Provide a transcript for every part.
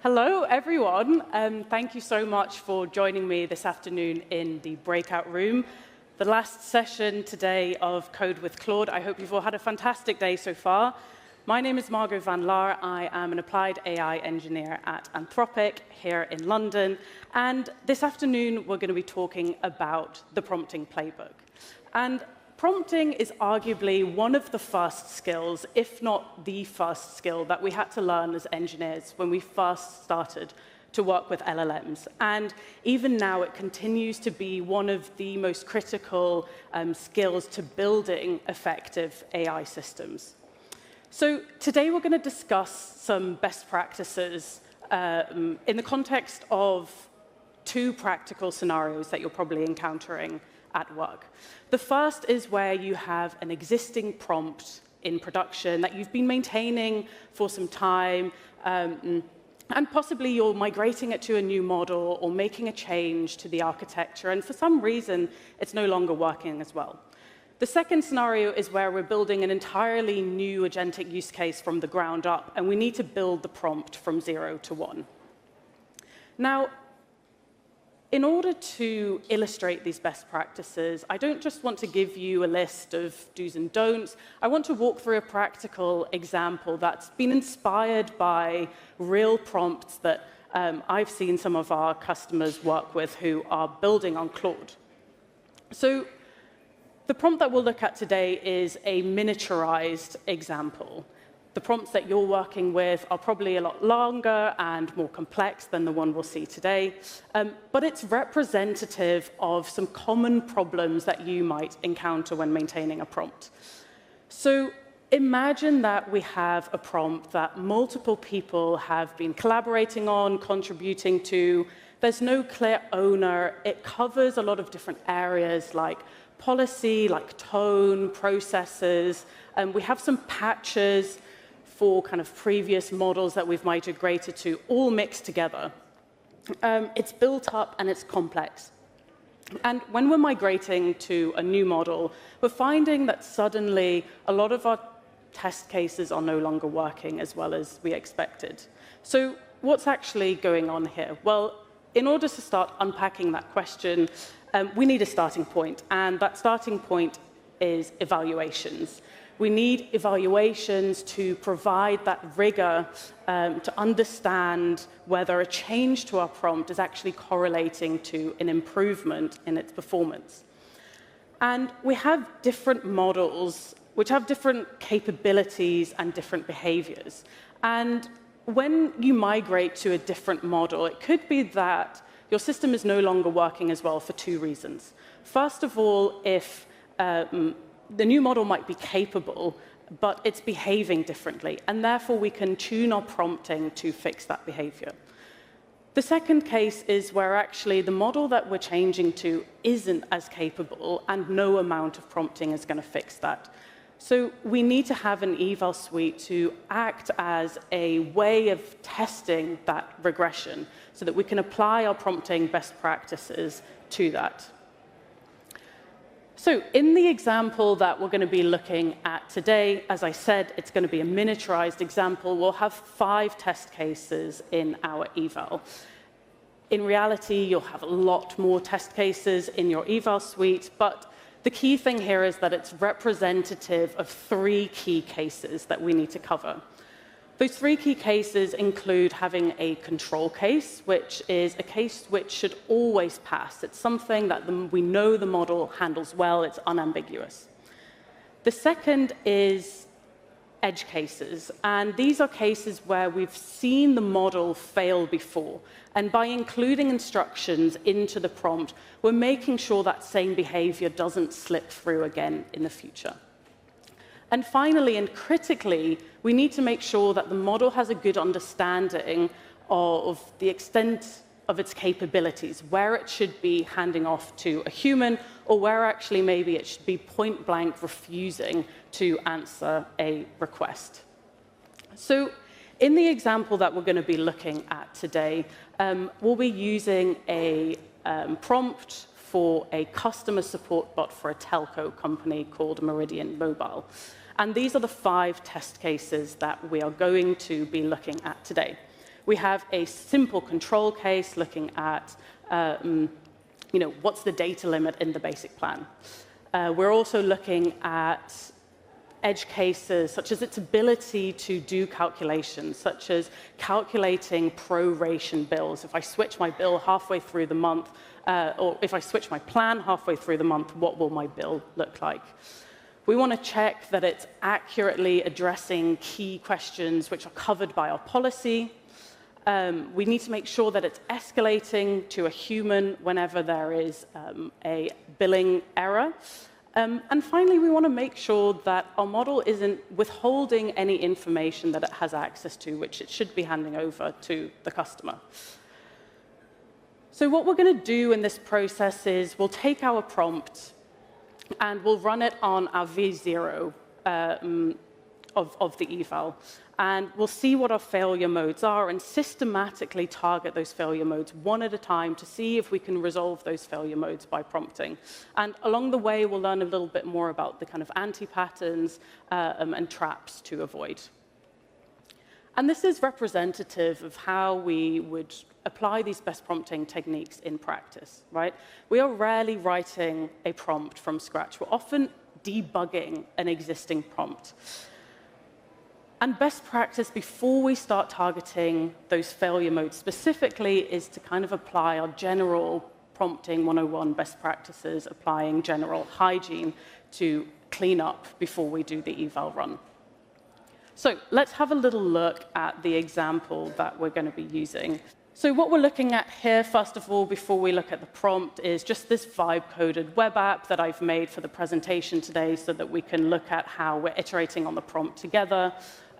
Hello, everyone. Thank you so much for joining me this afternoon in the breakout room. The last session today of Code with Claude. I hope you've all had a fantastic day so far. My name is Margot van Laar. I am an applied AI engineer at Anthropic here in London. And this afternoon, we're going to be talking about the prompting playbook. And prompting is arguably one of the first skills, if not the first skill, that we had to learn as engineers when we first started to work with LLMs. And even now, it continues to be one of the most critical skills to building effective AI systems. So today, we're going to discuss some best practices in the context of two practical scenarios that you're probably encountering at work. The first is where you have an existing prompt in production that you've been maintaining for some time, and possibly you're migrating it to a new model or making a change to the architecture, and for some reason, it's no longer working as well. The second scenario is where we're building an entirely new agentic use case from the ground up, and we need to build the prompt from 0 to 1. Now, in order to illustrate these best practices, I don't just want to give you a list of do's and don'ts. I want to walk through a practical example that's been inspired by real prompts that I've seen some of our customers work with who are building on Claude. So the prompt that we'll look at today is a miniaturized example. The prompts that you're working with are probably a lot longer and more complex than the one we'll see today, but it's representative of some common problems that you might encounter when maintaining a prompt. So imagine that we have a prompt that multiple people have been collaborating on, contributing to. There's no clear owner. It covers a lot of different areas like policy, like tone, processes. We have some patches for kind of previous models that we've migrated to, all mixed together. It's built up and it's complex. And when we're migrating to a new model, we're finding that suddenly a lot of our test cases are no longer working as well as we expected. So what's actually going on here? Well, in order to start unpacking that question, we need a starting point, and that starting point is evaluations. We need evaluations to provide that rigor to understand whether a change to our prompt is actually correlating to an improvement in its performance. And we have different models which have different capabilities and different behaviors. And when you migrate to a different model, it could be that your system is no longer working as well for two reasons. First of all, if the new model might be capable, but it's behaving differently, and therefore we can tune our prompting to fix that behavior. The second case is where actually the model that we're changing to isn't as capable, and no amount of prompting is going to fix that. So we need to have an eval suite to act as a way of testing that regression so that we can apply our prompting best practices to that. So in the example that we're going to be looking at today, as I said, it's going to be a miniaturized example. We'll have 5 test cases in our eval. In reality, you'll have a lot more test cases in your eval suite, but the key thing here is that it's representative of 3 key cases that we need to cover. Those 3 key cases include having a control case, which is a case which should always pass. It's something that we know the model handles well. It's unambiguous. The second is edge cases. And these are cases where we've seen the model fail before. And by including instructions into the prompt, we're making sure that same behavior doesn't slip through again in the future. And finally, and critically, we need to make sure that the model has a good understanding of the extent of its capabilities, where it should be handing off to a human, or where actually maybe it should be point blank refusing to answer a request. So in the example that we're going to be looking at today, we'll be using a prompt for a customer support bot for a telco company called Meridian Mobile. And these are the 5 test cases that we are going to be looking at today. We have a simple control case looking at what's the data limit in the basic plan. We're also looking at edge cases, such as its ability to do calculations, such as calculating proration bills. If I switch my bill halfway through the month, or if I switch my plan halfway through the month, what will my bill look like? We want to check that it's accurately addressing key questions which are covered by our policy. We need to make sure that it's escalating to a human whenever there is a billing error. And finally, we want to make sure that our model isn't withholding any information that it has access to, which it should be handing over to the customer. So what we're going to do in this process is we'll take our prompt and we'll run it on our V0 of the eval. And we'll see what our failure modes are and systematically target those failure modes one at a time to see if we can resolve those failure modes by prompting. And along the way, we'll learn a little bit more about the kind of anti-patterns and traps to avoid. And this is representative of how we would apply these best prompting techniques in practice, right? We are rarely writing a prompt from scratch. We're often debugging an existing prompt. And best practice before we start targeting those failure modes specifically is to kind of apply our general prompting 101 best practices, applying general hygiene to clean up before we do the eval run. So let's have a little look at the example that we're going to be using. So what we're looking at here, first of all, before we look at the prompt, is just this vibe-coded web app that I've made for the presentation today so that we can look at how we're iterating on the prompt together.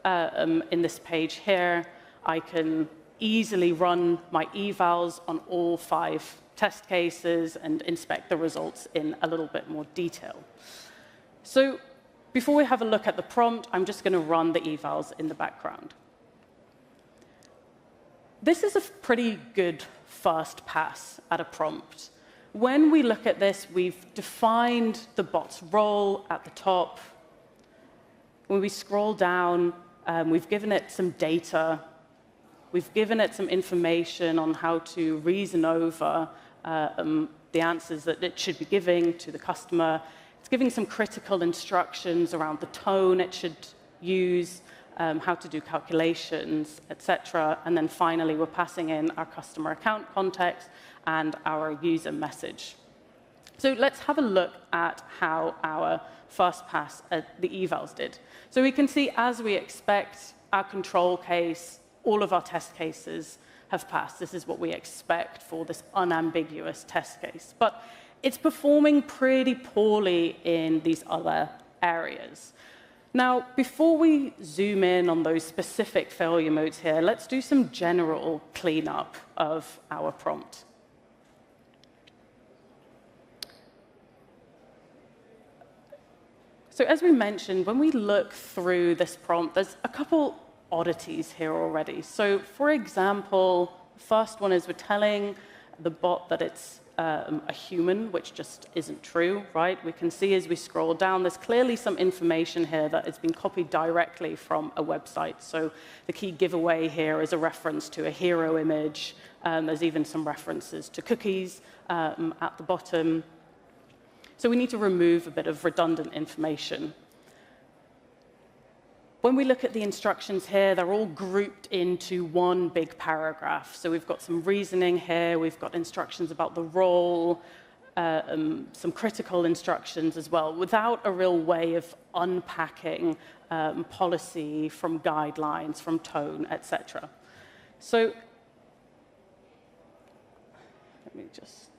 In this page here, I can easily run my evals on all 5 test cases and inspect the results in a little bit more detail. So before we have a look at the prompt, I'm just going to run the evals in the background. This is a pretty good first pass at a prompt. When we look at this, we've defined the bot's role at the top. When we scroll down, we've given it some data. We've given it some information on how to reason over the answers that it should be giving to the customer. It's giving some critical instructions around the tone it should use, how to do calculations, etc. And then finally, we're passing in our customer account context and our user message. So let's have a look at how our first pass at the evals did. So we can see, as we expect, our control case, all of our test cases have passed. This is what we expect for this unambiguous test case. But it's performing pretty poorly in these other areas. Now, before we zoom in on those specific failure modes here, let's do some general cleanup of our prompt. So as we mentioned, when we look through this prompt, there's a couple oddities here already. So for example, the first one is we're telling the bot that it's a human, which just isn't true, right? We can see as we scroll down, there's clearly some information here that has been copied directly from a website. So the key giveaway here is a reference to a hero image. There's even some references to cookies at the bottom. So we need to remove a bit of redundant information. When we look at the instructions here, they're all grouped into one big paragraph. So we've got some reasoning here, we've got instructions about the role, some critical instructions as well, without a real way of unpacking policy from guidelines, from tone, etc. So let me just...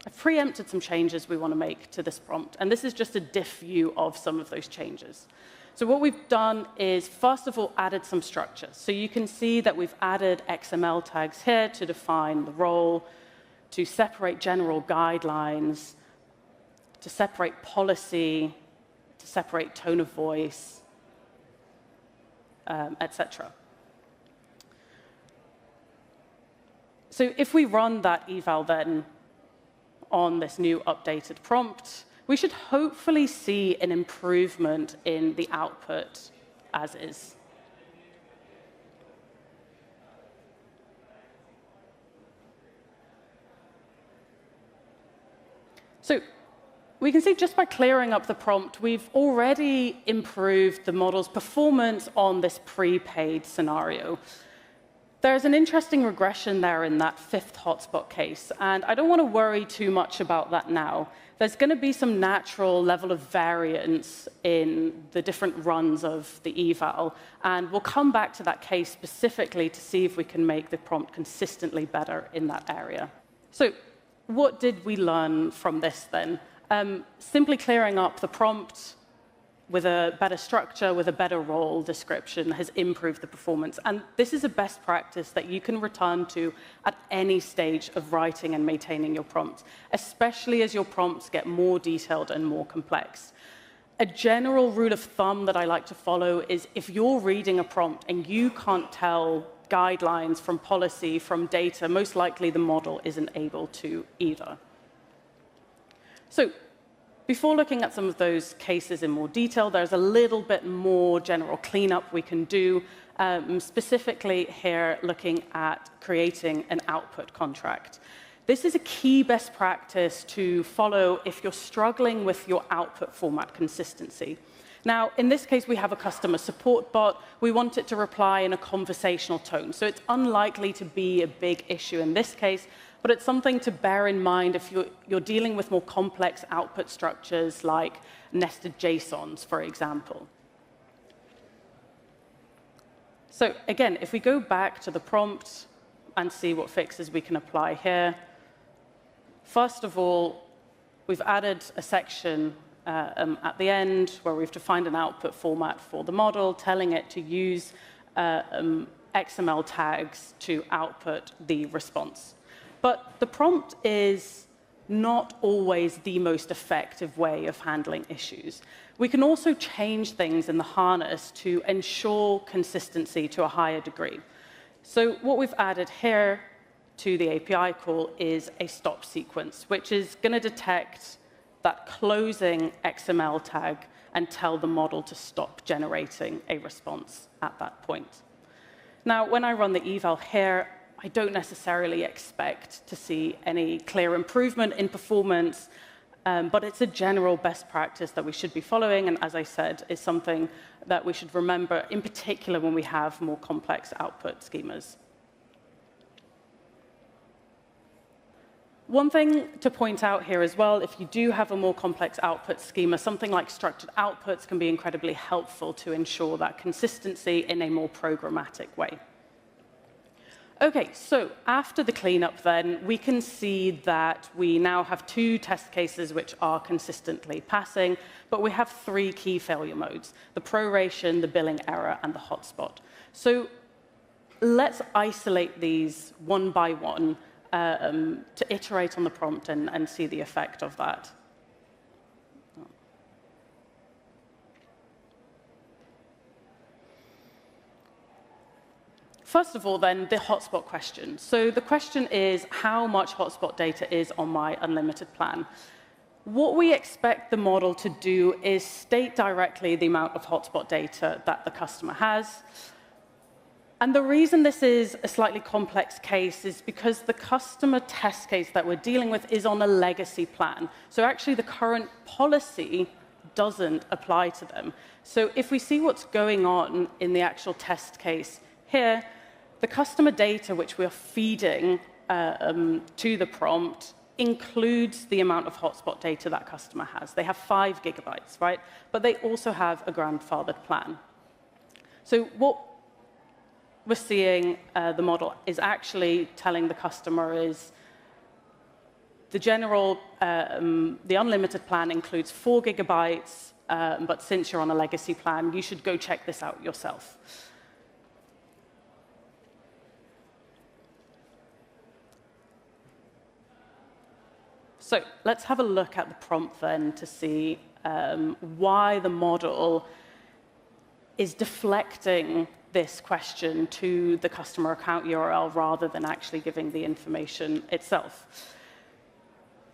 I've preempted some changes we want to make to this prompt, and this is just a diff view of some of those changes. So what we've done is, first of all, added some structure. So you can see that we've added XML tags here to define the role, to separate general guidelines, to separate policy, to separate tone of voice, etc. So if we run that eval then on this new updated prompt, we should hopefully see an improvement in the output as is. So we can see just by clearing up the prompt, we've already improved the model's performance on this prepaid scenario. There's an interesting regression there in that fifth hotspot case, and I don't want to worry too much about that now. There's going to be some natural level of variance in the different runs of the eval, and we'll come back to that case specifically to see if we can make the prompt consistently better in that area. So what did we learn from this then? Simply clearing up the prompt with a better structure, with a better role description, has improved the performance. And this is a best practice that you can return to at any stage of writing and maintaining your prompts, especially as your prompts get more detailed and more complex. A general rule of thumb that I like to follow is if you're reading a prompt and you can't tell guidelines from policy, from data, most likely the model isn't able to either. So before looking at some of those cases in more detail, there's a little bit more general cleanup we can do, specifically here looking at creating an output contract. This is a key best practice to follow if you're struggling with your output format consistency. Now, in this case, we have a customer support bot. We want it to reply in a conversational tone, so it's unlikely to be a big issue in this case, but it's something to bear in mind if you're dealing with more complex output structures like nested JSONs, for example. So again, if we go back to the prompt and see what fixes we can apply here, first of all, we've added a section at the end where we've defined an output format for the model, telling it to use XML tags to output the response. But the prompt is not always the most effective way of handling issues. We can also change things in the harness to ensure consistency to a higher degree. So what we've added here to the API call is a stop sequence, which is going to detect that closing XML tag and tell the model to stop generating a response at that point. Now, when I run the eval here, I don't necessarily expect to see any clear improvement in performance, but it's a general best practice that we should be following, and as I said, is something that we should remember, in particular when we have more complex output schemas. One thing to point out here as well, if you do have a more complex output schema, something like structured outputs can be incredibly helpful to ensure that consistency in a more programmatic way. OK, so after the cleanup, then, we can see that we now have 2 test cases which are consistently passing, but we have 3 key failure modes: the proration, the billing error, and the hotspot. So let's isolate these one by one to iterate on the prompt and see the effect of that. First of all, then, the hotspot question. So the question is, how much hotspot data is on my unlimited plan? What we expect the model to do is state directly the amount of hotspot data that the customer has. And the reason this is a slightly complex case is because the customer test case that we're dealing with is on a legacy plan. So actually, the current policy doesn't apply to them. So if we see what's going on in the actual test case here, the customer data which we are feeding to the prompt includes the amount of hotspot data that customer has. They have 5 gigabytes, right? But they also have a grandfathered plan. So what we're seeing the model is actually telling the customer is the general, the unlimited plan includes 4 gigabytes, but since you're on a legacy plan, you should go check this out yourself. So let's have a look at the prompt then to see why the model is deflecting this question to the customer account URL rather than actually giving the information itself.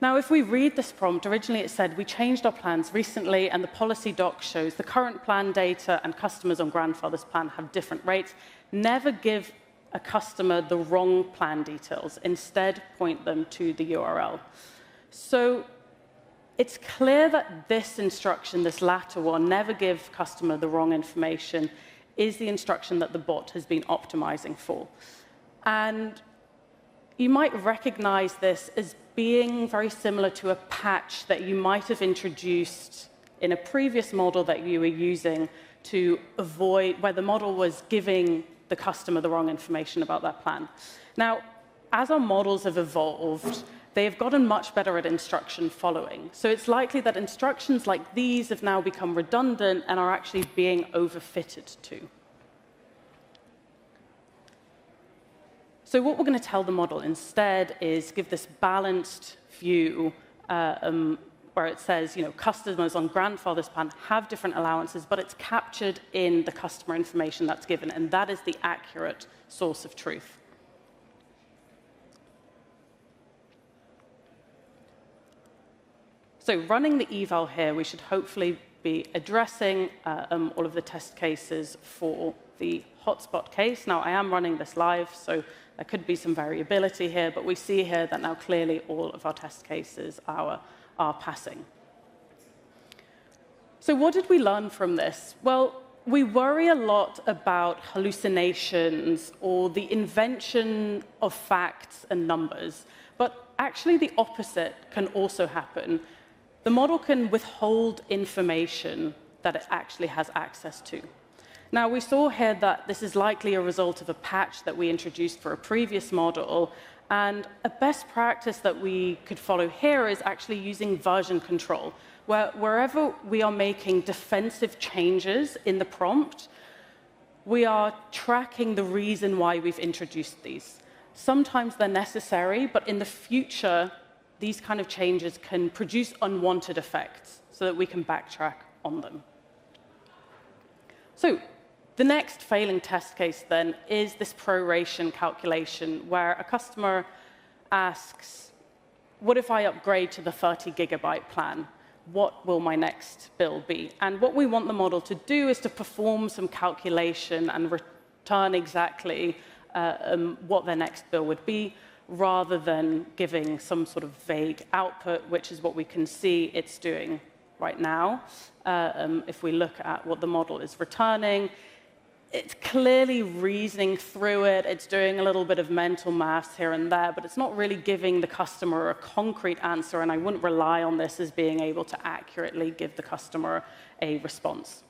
Now, if we read this prompt, originally it said, we changed our plans recently, and the policy doc shows the current plan data and customers on grandfather's plan have different rates. Never give a customer the wrong plan details. Instead, point them to the URL. So it's clear that this instruction, this latter one, never give customer the wrong information, is the instruction that the bot has been optimizing for. And you might recognize this as being very similar to a patch that you might have introduced in a previous model that you were using to avoid, where the model was giving the customer the wrong information about that plan. Now, as our models have evolved, they have gotten much better at instruction following. So it's likely that instructions like these have now become redundant and are actually being overfitted to. So what we're going to tell the model instead is give this balanced view where it says, customers on grandfather's plan have different allowances, but it's captured in the customer information that's given, and that is the accurate source of truth. So running the eval here, we should hopefully be addressing all of the test cases for the hotspot case. Now, I am running this live, so there could be some variability here, but we see here that now clearly all of our test cases are passing. So what did we learn from this? Well, we worry a lot about hallucinations or the invention of facts and numbers, but actually the opposite can also happen. The model can withhold information that it actually has access to. Now, we saw here that this is likely a result of a patch that we introduced for a previous model, and a best practice that we could follow here is actually using version control, where wherever we are making defensive changes in the prompt, we are tracking the reason why we've introduced these. Sometimes they're necessary, but in the future, these kind of changes can produce unwanted effects so that we can backtrack on them. So the next failing test case then is this proration calculation where a customer asks, what if I upgrade to the 30 gigabyte plan? What will my next bill be? And what we want the model to do is to perform some calculation and return exactly what their next bill would be, rather than giving some sort of vague output, which is what we can see it's doing right now. If we look at what the model is returning, it's clearly reasoning through it. It's doing a little bit of mental maths here and there, but it's not really giving the customer a concrete answer, and I wouldn't rely on this as being able to accurately give the customer a response.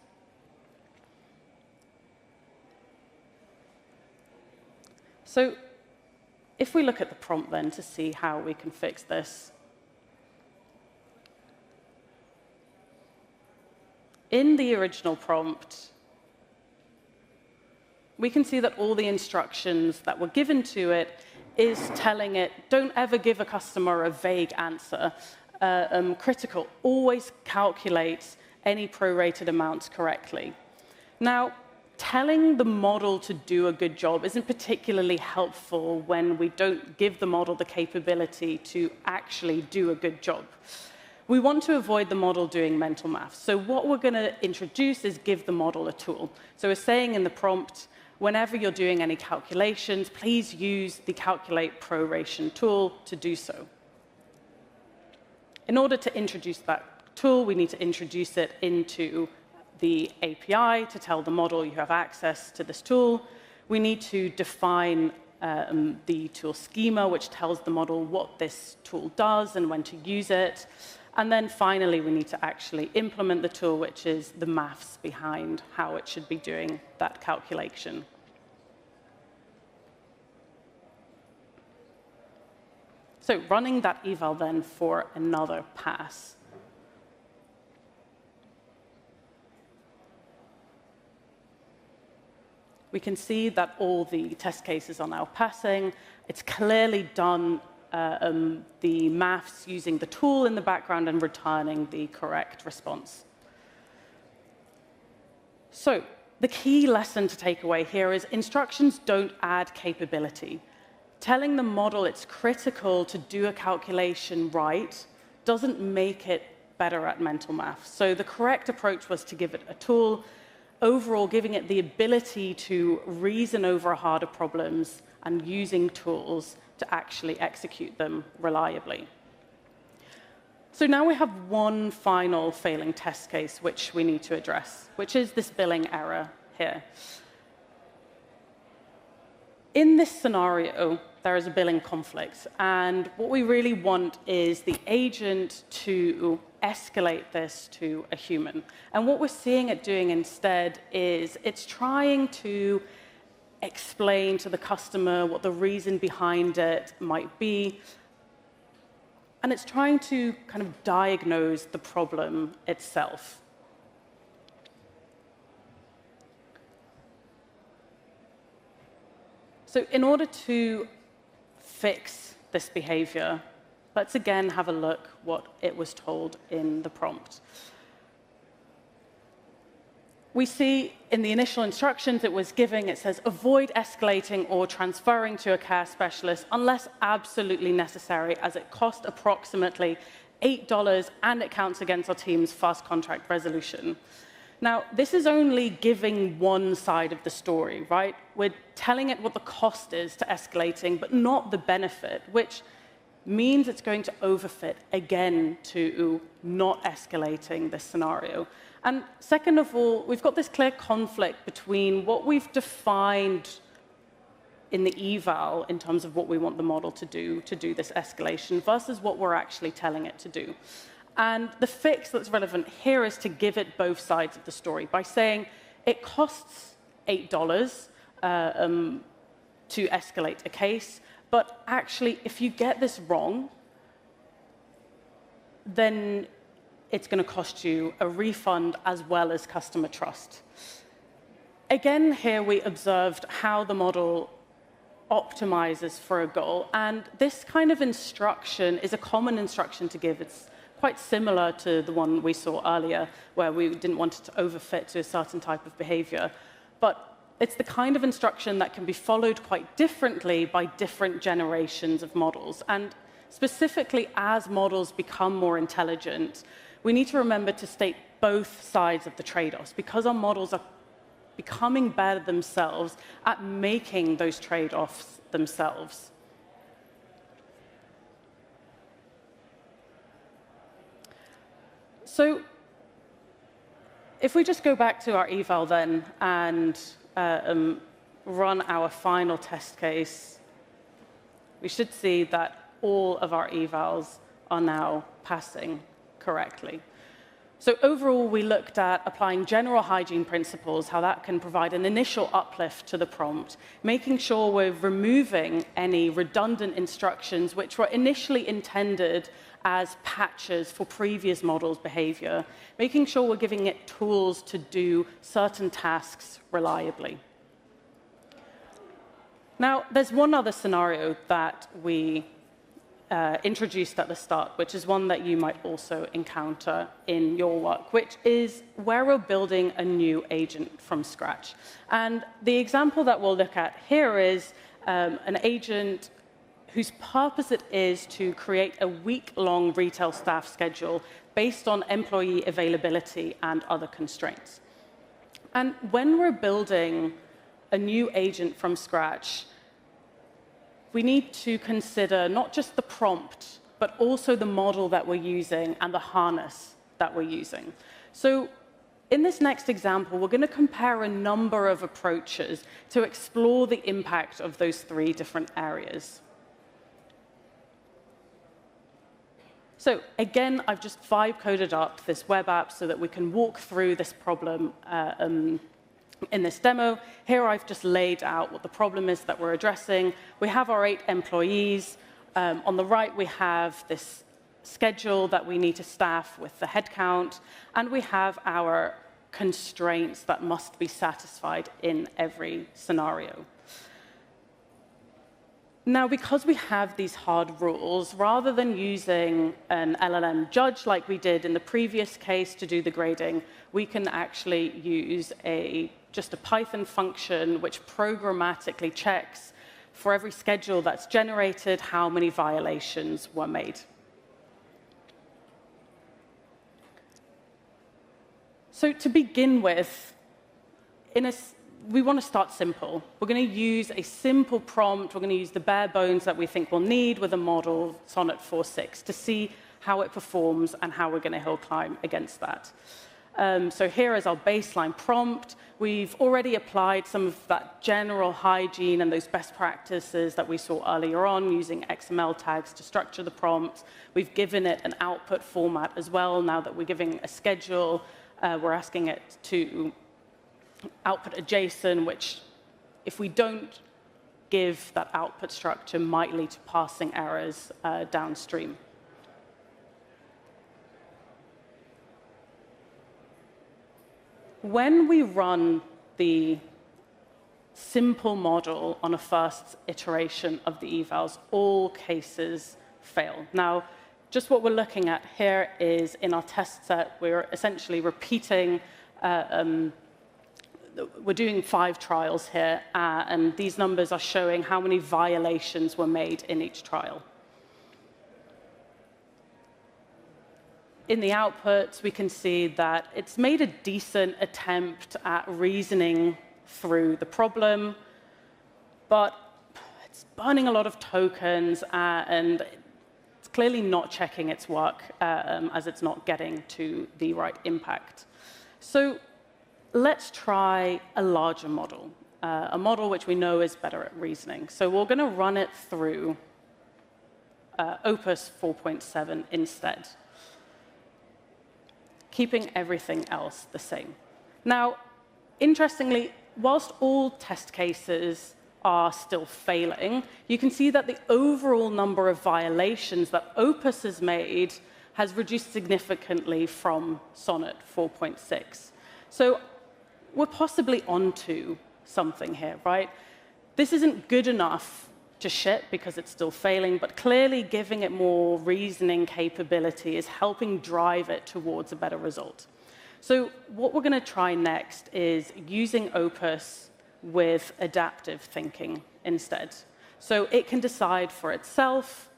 So if we look at the prompt then to see how we can fix this, in the original prompt, we can see that all the instructions that were given to it is telling it, don't ever give a customer a vague answer. Critical, always calculate any prorated amounts correctly. Now, telling the model to do a good job isn't particularly helpful when we don't give the model the capability to actually do a good job. We want to avoid the model doing mental math. So what we're going to introduce is give the model a tool. So we're saying in the prompt, whenever you're doing any calculations, please use the calculate proration tool to do so. In order to introduce that tool, we need to introduce it into the API to tell the model you have access to this tool. We need to define the tool schema, which tells the model what this tool does and when to use it. And then finally, we need to actually implement the tool, which is the maths behind how it should be doing that calculation. So running that eval then for another pass. We can see that all the test cases are now passing. It's clearly done the maths using the tool in the background and returning the correct response. So the key lesson to take away here is instructions don't add capability. Telling the model it's critical to do a calculation right doesn't make it better at mental math. So the correct approach was to give it a tool, overall giving it the ability to reason over harder problems and using tools to actually execute them reliably. So now we have one final failing test case which we need to address, which is this billing error here. In this scenario, there is a billing conflict, and what we really want is the agent to escalate this to a human. And what we're seeing it doing instead is it's trying to explain to the customer what the reason behind it might be, and it's trying to kind of diagnose the problem itself. So in order to fix this behavior, let's again have a look what it was told in the prompt. We see in the initial instructions it was giving, it says, avoid escalating or transferring to a care specialist unless absolutely necessary, as it cost approximately $8 and it counts against our team's fast contract resolution. Now, this is only giving one side of the story, right? We're telling it what the cost is to escalating, but not the benefit, which means it's going to overfit again to not escalating this scenario. And second of all, we've got this clear conflict between what we've defined in the eval in terms of what we want the model to do this escalation versus what we're actually telling it to do. And the fix that's relevant here is to give it both sides of the story by saying it costs $8 to escalate a case, but actually, if you get this wrong, then it's going to cost you a refund as well as customer trust. Again, here we observed how the model optimizes for a goal, and this kind of instruction is a common instruction to give. It's quite similar to the one we saw earlier, where we didn't want it to overfit to a certain type of behavior. But it's the kind of instruction that can be followed quite differently by different generations of models. And specifically, as models become more intelligent, we need to remember to state both sides of the trade-offs, because our models are becoming better themselves at making those trade-offs themselves. So if we just go back to our eval then and run our final test case, we should see that all of our evals are now passing correctly. So overall, we looked at applying general hygiene principles, how that can provide an initial uplift to the prompt, making sure we're removing any redundant instructions which were initially intended as patches for previous models' behavior, making sure we're giving it tools to do certain tasks reliably. Now, there's one other scenario that we introduced at the start, which is one that you might also encounter in your work, which is where we're building a new agent from scratch. And the example that we'll look at here is an agent whose purpose it is to create a week-long retail staff schedule based on employee availability and other constraints. And when we're building a new agent from scratch, we need to consider not just the prompt, but also the model that we're using and the harness that we're using. So in this next example, we're going to compare a number of approaches to explore the impact of those three different areas. So again, I've just vibe coded up this web app so that we can walk through this problem in this demo. Here I've just laid out what the problem is that we're addressing. We have our 8 employees. On the right, we have this schedule that we need to staff with the headcount, and we have our constraints that must be satisfied in every scenario. Now, because we have these hard rules, rather than using an LLM judge like we did in the previous case to do the grading, we can actually use just a Python function which programmatically checks for every schedule that's generated how many violations were made. So to begin with, we want to start simple. We're going to use a simple prompt. We're going to use the bare bones that we think we'll need with a model, Sonnet 4.6, to see how it performs, and how we're going to hill climb against that. So here is our baseline prompt. We've already applied some of that general hygiene and those best practices that we saw earlier on, using XML tags to structure the prompt. We've given it an output format as well. Now that we're giving a schedule, we're asking it to output a JSON, which, if we don't give that output structure, might lead to parsing errors downstream. When we run the simple model on a first iteration of the evals, all cases fail. Now, just what we're looking at here is in our test set, we're essentially repeating, we're doing 5 trials here, and these numbers are showing how many violations were made in each trial. In the outputs, we can see that it's made a decent attempt at reasoning through the problem, but it's burning a lot of tokens, and it's clearly not checking its work as it's not getting to the right impact. So let's try a larger model, a model which we know is better at reasoning. So we're going to run it through Opus 4.7 instead, keeping everything else the same. Now, interestingly, whilst all test cases are still failing, you can see that the overall number of violations that Opus has made has reduced significantly from Sonnet 4.6. So we're possibly onto something here, right? This isn't good enough to ship because it's still failing, but clearly giving it more reasoning capability is helping drive it towards a better result. So what we're going to try next is using Opus with adaptive thinking instead. So it can decide for itself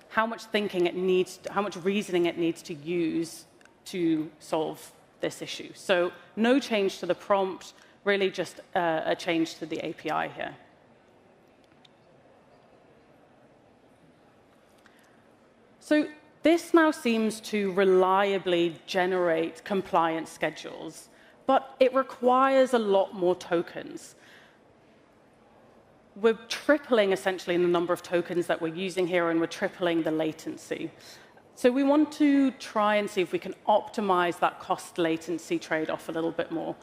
how much thinking it needs, how much reasoning it needs to use to solve this issue. So no change to the prompt, really just a change to the API here. So this now seems to reliably generate compliance schedules, but it requires a lot more tokens. We're tripling, essentially, the number of tokens that we're using here, and we're tripling the latency. So we want to try and see if we can optimize that cost-latency trade-off a little bit more.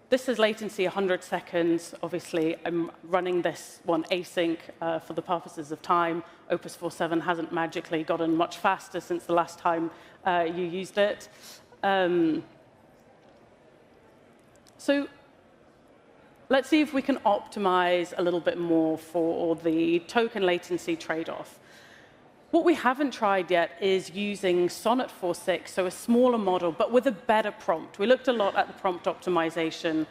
This is latency 100 seconds. Obviously, I'm running this one async for the purposes of time. Opus 4.7 hasn't magically gotten much faster since the last time you used it. So let's see if we can optimize a little bit more for the token latency trade-off. What we haven't tried yet is using Sonnet 4.6, so a smaller model, but with a better prompt. We looked a lot at the prompt optimization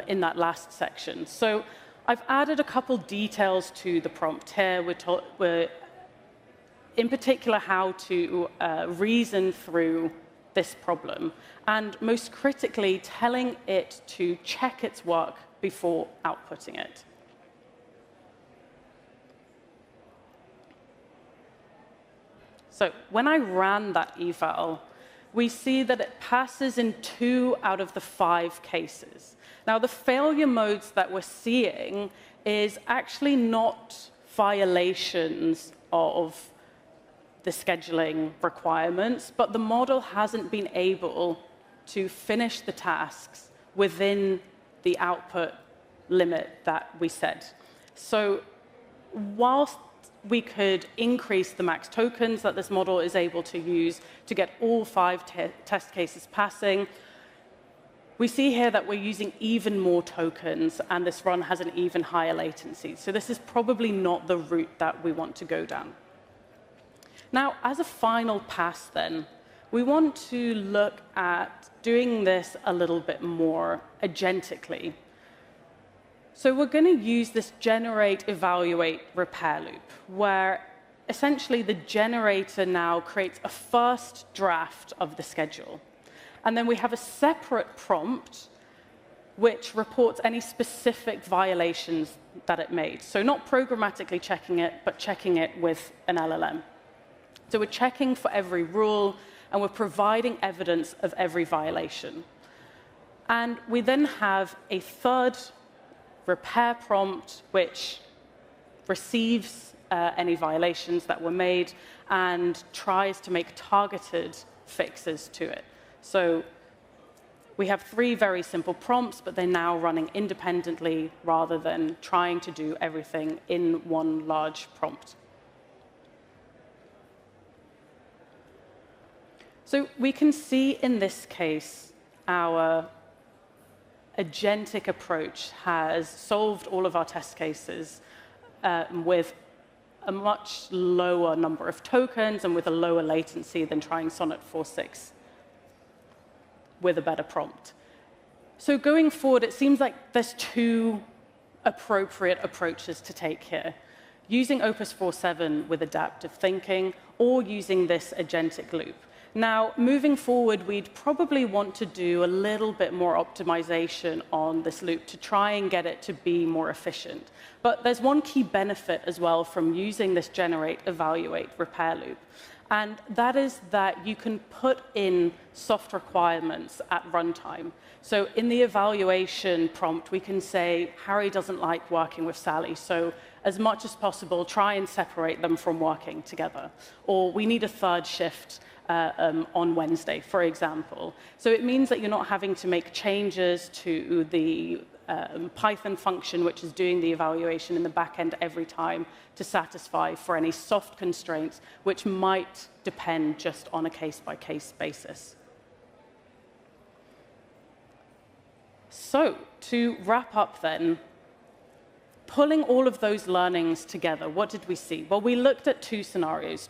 in that last section. So I've added a couple details to the prompt here. We're in particular how to reason through this problem, and most critically, telling it to check its work before outputting it. So when I ran that eval, we see that it passes in 2 out of the 5 cases. Now, the failure modes that we're seeing is actually not violations of the scheduling requirements, but the model hasn't been able to finish the tasks within the output limit that we set. So whilst we could increase the max tokens that this model is able to use to get all 5 test cases passing, we see here that we're using even more tokens, and this run has an even higher latency. So this is probably not the route that we want to go down. Now, as a final pass then, we want to look at doing this a little bit more agentically. So we're going to use this generate, evaluate, repair loop, where essentially the generator now creates a first draft of the schedule. And then we have a separate prompt which reports any specific violations that it made. So not programmatically checking it, but checking it with an LLM. So we're checking for every rule, and we're providing evidence of every violation. And we then have a third repair prompt, which receives any violations that were made and tries to make targeted fixes to it. So we have three very simple prompts, but they're now running independently rather than trying to do everything in one large prompt. So we can see in this case our agentic approach has solved all of our test cases with a much lower number of tokens and with a lower latency than trying Sonnet 4.6 with a better prompt. So going forward, it seems like there's two appropriate approaches to take here. Using Opus 4.7 with adaptive thinking or using this agentic loop. Now, moving forward, we'd probably want to do a little bit more optimization on this loop to try and get it to be more efficient. But there's one key benefit as well from using this generate, evaluate, repair loop. And that is that you can put in soft requirements at runtime. So in the evaluation prompt, we can say, Harry doesn't like working with Sally, so as much as possible, try and separate them from working together. Or we need a third shift on Wednesday, for example. So it means that you're not having to make changes to the Python function, which is doing the evaluation in the back end every time to satisfy for any soft constraints, which might depend just on a case-by-case basis. So to wrap up then, pulling all of those learnings together, what did we see? Well, we looked at two scenarios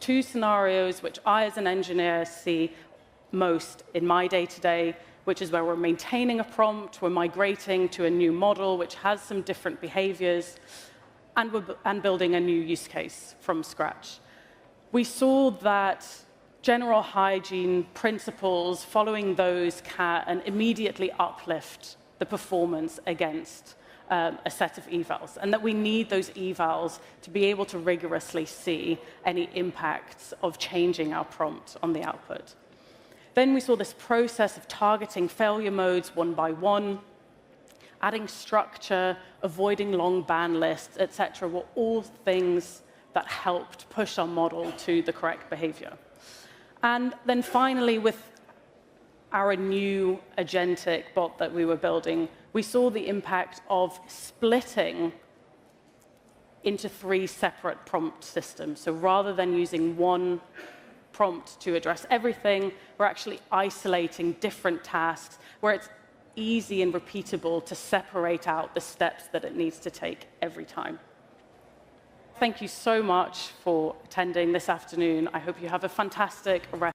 which I as an engineer see most in my day-to-day, which is where we're maintaining a prompt, we're migrating to a new model which has some different behaviors, and building a new use case from scratch. We saw that general hygiene principles, following those can immediately uplift the performance against a set of evals, and that we need those evals to be able to rigorously see any impacts of changing our prompt on the output. Then we saw this process of targeting failure modes one by one, adding structure, avoiding long ban lists, etc., were all things that helped push our model to the correct behavior. And then finally, with our new agentic bot that we were building, we saw the impact of splitting into three separate prompt systems. So rather than using one prompt to address everything, we're actually isolating different tasks where it's easy and repeatable to separate out the steps that it needs to take every time. Thank you so much for attending this afternoon. I hope you have a fantastic rest.